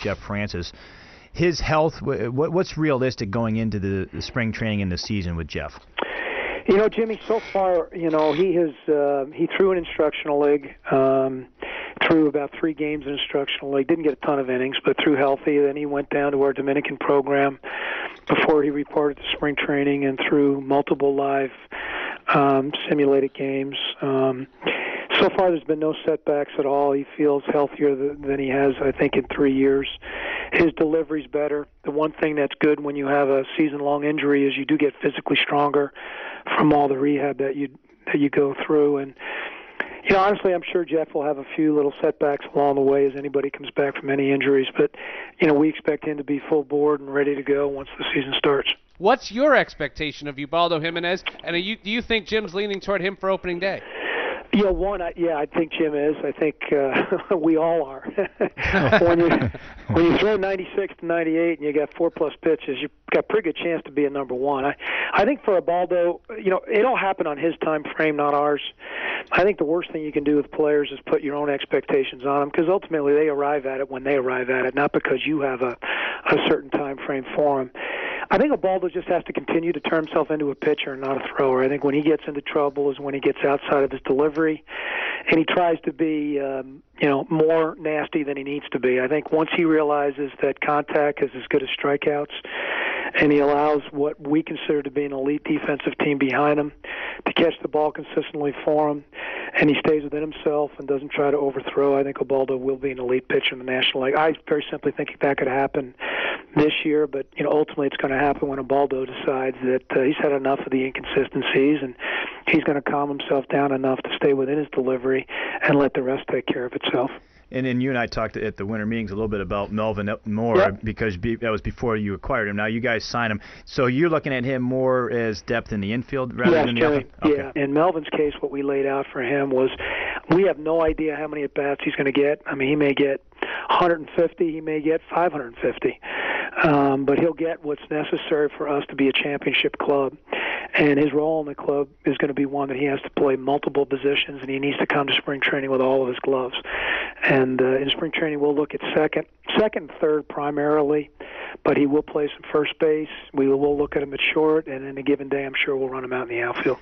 Jeff Francis. His health, what's realistic going into the spring training and the season with Jeff? You know, Jimmy, so far, he threw an instructional league, threw about 3 games in instructional league, didn't get a ton of innings, but threw healthy. Then he went down to our Dominican program before he reported to spring training and threw multiple live simulated games. So far, there's been no setbacks at all. He feels healthier than he has, I think, in 3 years. His delivery's better. The one thing that's good when you have a season-long injury is you do get physically stronger from all the rehab that you go through. And honestly, I'm sure Jeff will have a few little setbacks along the way as anybody comes back from any injuries. But we expect him to be full board and ready to go once the season starts. What's your expectation of Ubaldo Jimenez? And do you think Jim's leaning toward him for opening day? I think Jim is. I think we all are. when you throw 96 to 98 and you got 4+ pitches, you've got a pretty good chance to be a number one. I think for Ubaldo, it'll happen on his time frame, not ours. I think the worst thing you can do with players is put your own expectations on them, because ultimately they arrive at it when they arrive at it, not because you have a certain time frame for them. I think Ubaldo just has to continue to turn himself into a pitcher and not a thrower. I think when he gets into trouble is when he gets outside of his delivery, and he tries to be, more nasty than he needs to be. I think once he realizes that contact is as good as strikeouts, and he allows what we consider to be an elite defensive team behind him to catch the ball consistently for him, and he stays within himself and doesn't try to overthrow, I think Ubaldo will be an elite pitcher in the National League. I very simply think that could happen this year, but ultimately it's going to happen when Ubaldo decides that he's had enough of the inconsistencies, and he's going to calm himself down enough to stay within his delivery and let the rest take care of itself. And then you and I talked at the winter meetings a little bit about Melvin Mora, because that was before you acquired him. Now you guys signed him. So you're looking at him more as depth in the infield rather than the outfield? Okay. Yeah. In Melvin's case, what we laid out for him was we have no idea how many at-bats he's going to get. I mean, he may get 150, he may get 550. But he'll get what's necessary for us to be a championship club. And his role in the club is going to be one that he has to play multiple positions, and he needs to come to spring training with all of his gloves. And in spring training, we'll look at second and third primarily, but he will play some first base. We will look at him at short, and in a given day, I'm sure we'll run him out in the outfield.